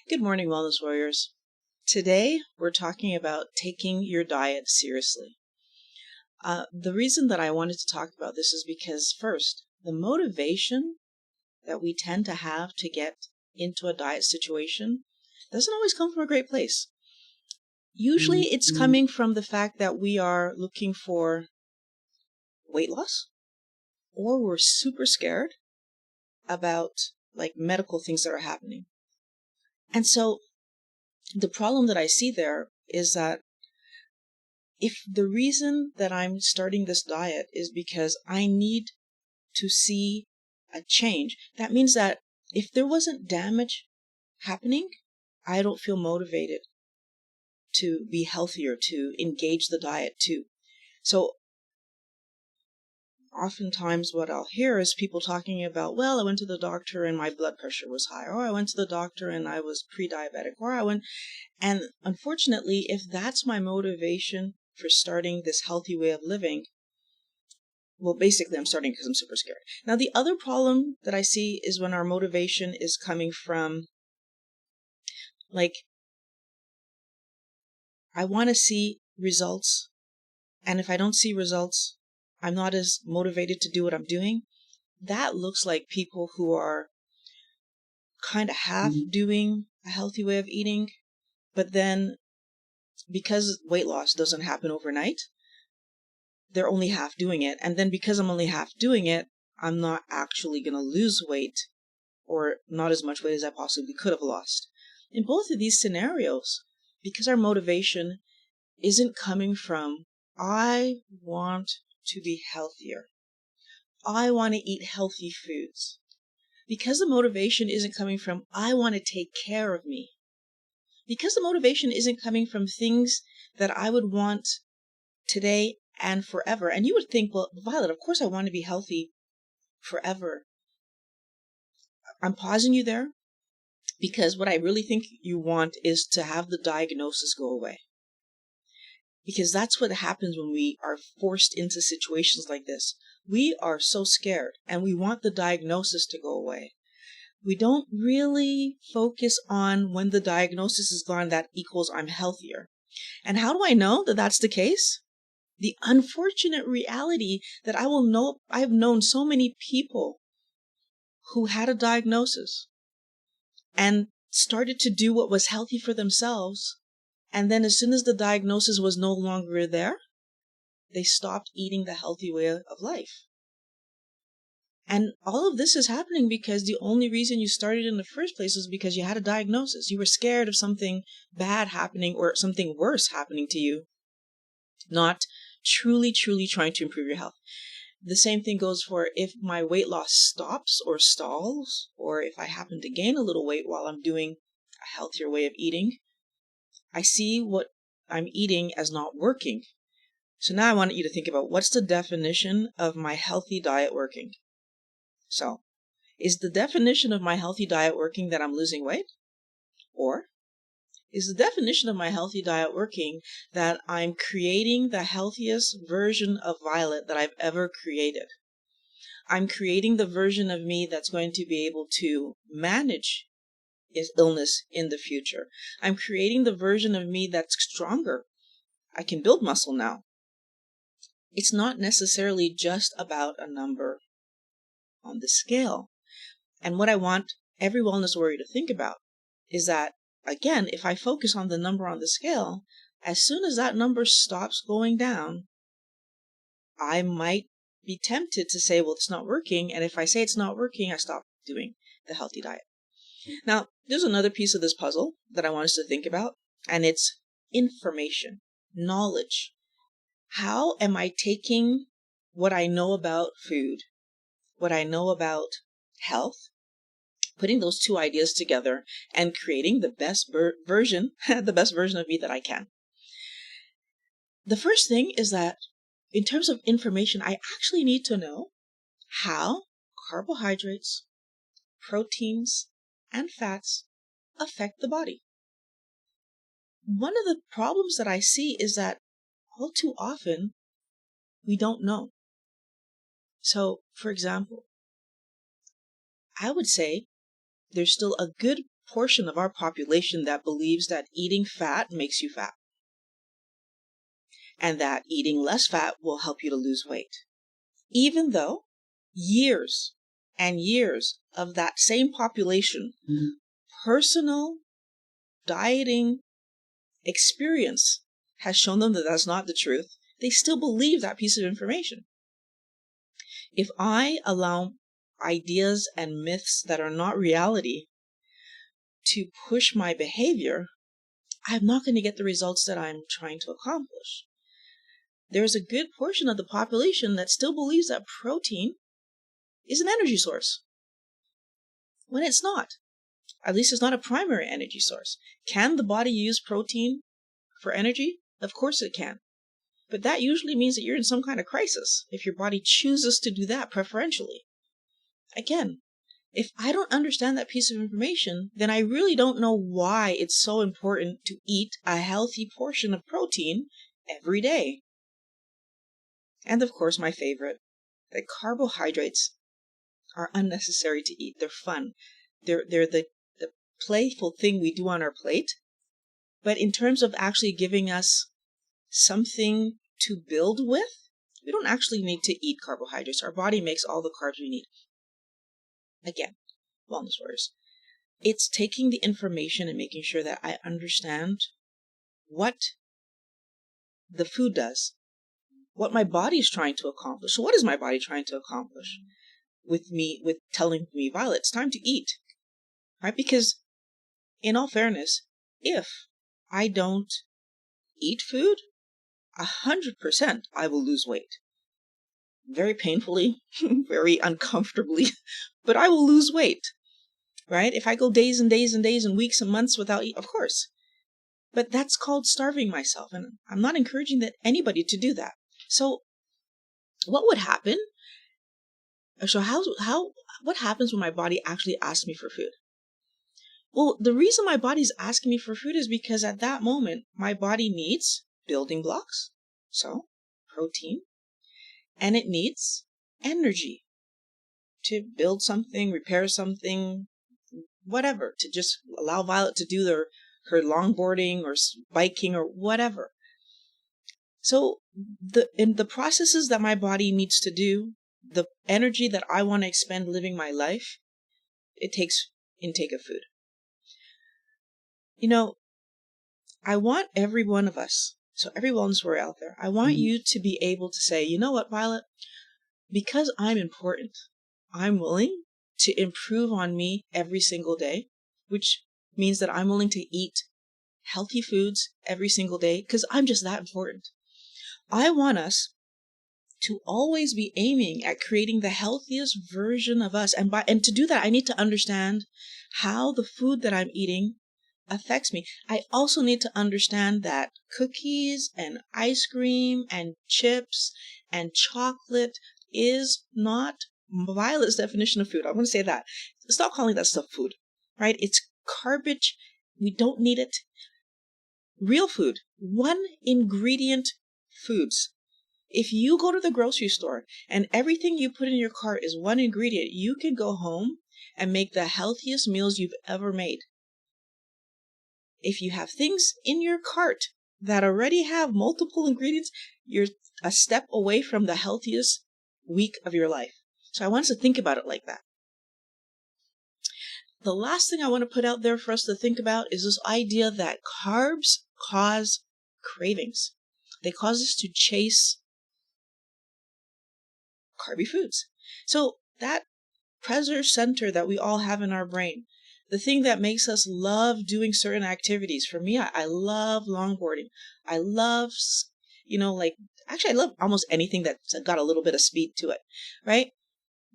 Good morning, Wellness Warriors. Today, we're talking about taking your diet seriously. The reason that I wanted to talk about this is because, first, the motivation that we tend to have to get into a diet situation doesn't always come from a great place. Usually, it's coming from the fact that we are looking for weight loss, or we're super scared about medical things that are happening. And so, the problem that I see there is that if the reason that I'm starting this diet is because I need to see a change, that means that if there wasn't damage happening, I don't feel motivated to be healthier, to engage the diet too. So oftentimes what I'll hear is people talking about, well, I went to the doctor and my blood pressure was high, or I went to the doctor and I was pre-diabetic, and unfortunately, if that's my motivation for starting this healthy way of living, well, basically I'm starting because I'm super scared. Now, the other problem that I see is when our motivation is coming from, I want to see results, and if I don't see results, I'm not as motivated to do what I'm doing. That looks like people who are kind of half doing a healthy way of eating, but then because weight loss doesn't happen overnight, they're only half doing it. And then because I'm only half doing it, I'm not actually going to lose weight, or not as much weight as I possibly could have lost. In both of these scenarios, because our motivation isn't coming from, I want to be healthier, I want to eat healthy foods. Because the motivation isn't coming from, I want to take care of me. Because the motivation isn't coming from things that I would want today and forever. And you would think, well, Violet, of course I want to be healthy forever. I'm pausing you there because what I really think you want is to have the diagnosis go away. Because that's what happens when we are forced into situations like this. We are so scared and we want the diagnosis to go away. We don't really focus on when the diagnosis is gone, that equals I'm healthier. And how do I know that that's the case? The unfortunate reality that I've known so many people who had a diagnosis and started to do what was healthy for themselves. And then as soon as the diagnosis was no longer there, they stopped eating the healthy way of life. And all of this is happening because the only reason you started in the first place was because you had a diagnosis. You were scared of something bad happening or something worse happening to you, not truly trying to improve your health. The same thing goes for if my weight loss stops or stalls, or if I happen to gain a little weight while I'm doing a healthier way of eating. I see what I'm eating as not working. So now I want you to think about, what's the definition of my healthy diet working? So, is the definition of my healthy diet working that I'm losing weight? Or is the definition of my healthy diet working that I'm creating the healthiest version of Violet that I've ever created? I'm creating the version of me that's going to be able to manage illness in the future. I'm creating the version of me that's stronger. I can build muscle now. It's not necessarily just about a number on the scale. And what I want every wellness warrior to think about is that, again, if I focus on the number on the scale, as soon as that number stops going down, I might be tempted to say, well, it's not working. And if I say it's not working, I stop doing the healthy diet. Now, there's another piece of this puzzle that I want us to think about, and it's information, knowledge. How am I taking what I know about food, what I know about health, putting those two ideas together and creating the best version of me that I can? The first thing is that in terms of information, I actually need to know how carbohydrates, proteins, and fats affect the body. One of the problems that I see is that all too often we don't know. So, for example, I would say there's still a good portion of our population that believes that eating fat makes you fat, and that eating less fat will help you to lose weight. Even though years and years of that same population, personal dieting experience has shown them that that's not the truth, they still believe that piece of information. If I allow ideas and myths that are not reality to push my behavior, I'm not going to get the results that I'm trying to accomplish. There's a good portion of the population that still believes that protein is an energy source, when it's not. At least it's not a primary energy source. Can the body use protein for energy? Of course it can. But that usually means that you're in some kind of crisis if your body chooses to do that preferentially. Again, if I don't understand that piece of information, then I really don't know why it's so important to eat a healthy portion of protein every day. And of course, my favorite, that carbohydrates are unnecessary to eat. They're fun. They're the playful thing we do on our plate. But in terms of actually giving us something to build with, we don't actually need to eat carbohydrates. Our body makes all the carbs we need. Again, wellness warriors. It's taking the information and making sure that I understand what the food does, what my body is trying to accomplish. So what is my body trying to accomplish with telling me, Violet, it's time to eat, right? Because in all fairness, if I don't eat food, 100% I will lose weight. Very painfully, very uncomfortably, but I will lose weight, right? If I go days and days and days and weeks and months without eating, of course. But that's called starving myself, and I'm not encouraging anybody to do that. So what would happen? So what happens when my body actually asks me for food? Well, the reason my body's asking me for food is because at that moment, my body needs building blocks, so protein, and it needs energy to build something, repair something, whatever, to just allow Violet to do her longboarding or biking or whatever. So in the processes that my body needs to do, the energy that I want to expend living my life, it takes intake of food. You know, I want every one of us, so every wellness warrior out there, I want you to be able to say, you know what, Violet, because I'm important, I'm willing to improve on me every single day, which means that I'm willing to eat healthy foods every single day because I'm just that important. I want us to always be aiming at creating the healthiest version of us. And to do that, I need to understand how the food that I'm eating affects me. I also need to understand that cookies and ice cream and chips and chocolate is not Violet's definition of food. I'm going to say that. Stop calling that stuff food, right? It's garbage. We don't need it. Real food, one ingredient foods. If you go to the grocery store and everything you put in your cart is one ingredient, you can go home and make the healthiest meals you've ever made. If you have things in your cart that already have multiple ingredients, you're a step away from the healthiest week of your life. So I want us to think about it like that. The last thing I want to put out there for us to think about is this idea that carbs cause cravings. They cause us to chase carby foods. So that pleasure center that we all have in our brain, the thing that makes us love doing certain activities. For me, I love longboarding. I love, I love almost anything that's got a little bit of speed to it, right?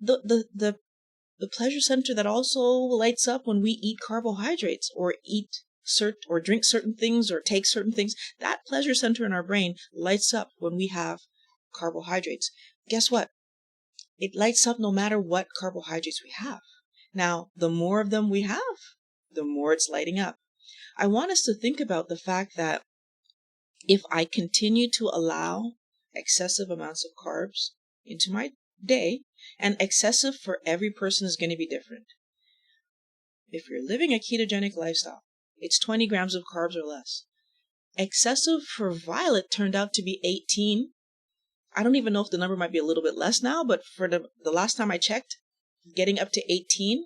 The pleasure center that also lights up when we eat carbohydrates or or drink certain things or take certain things, that pleasure center in our brain lights up when we have carbohydrates. Guess what? It lights up no matter what carbohydrates we have. Now, the more of them we have, the more it's lighting up. I want us to think about the fact that if I continue to allow excessive amounts of carbs into my day, and excessive for every person is going to be different. if you're living a ketogenic lifestyle, it's 20 grams of carbs or less. Excessive for Violet turned out to be 18. I don't even know if the number might be a little bit less now, but for the last time I checked, getting up to 18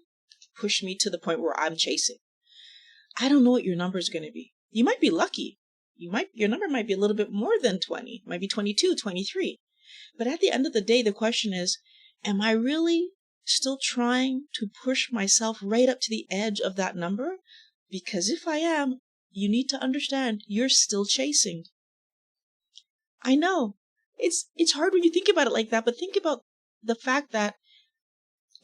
pushed me to the point where I'm chasing. I don't know what your number is going to be. You might be lucky. Your number might be a little bit more than 20, might be 22, 23. But at the end of the day, the question is, am I really still trying to push myself right up to the edge of that number? Because if I am, you need to understand you're still chasing. I know it's hard when you think about it like that, but think about the fact that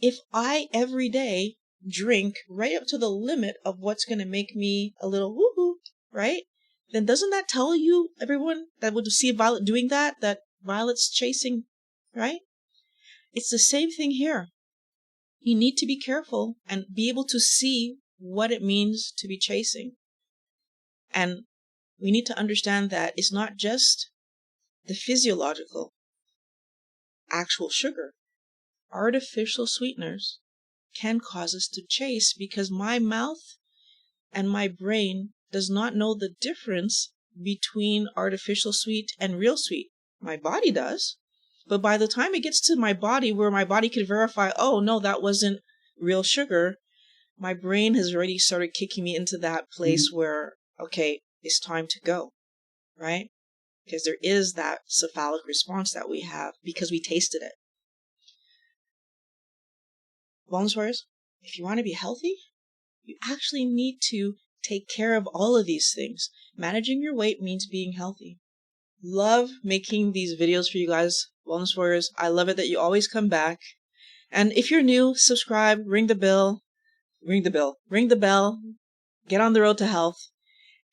if I every day drink right up to the limit of what's going to make me a little woohoo, right? Then doesn't that tell you, everyone that would see Violet doing that Violet's chasing, right? It's the same thing here. You need to be careful and be able to see what it means to be chasing. And we need to understand that it's not just the physiological, actual sugar. Artificial sweeteners can cause us to chase because my mouth and my brain does not know the difference between artificial sweet and real sweet. My body does. But by the time it gets to my body where my body can verify, oh no, that wasn't real sugar, my brain has already started kicking me into that place where, okay, it's time to go, right? Because there is that cephalic response that we have because we tasted it. Wellness warriors, if you want to be healthy, you actually need to take care of all of these things. Managing your weight means being healthy. Love making these videos for you guys, Wellness Warriors. I love it that you always come back. And if you're new, subscribe, ring the bell, get on the road to health,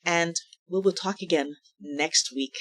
and we will talk again next week.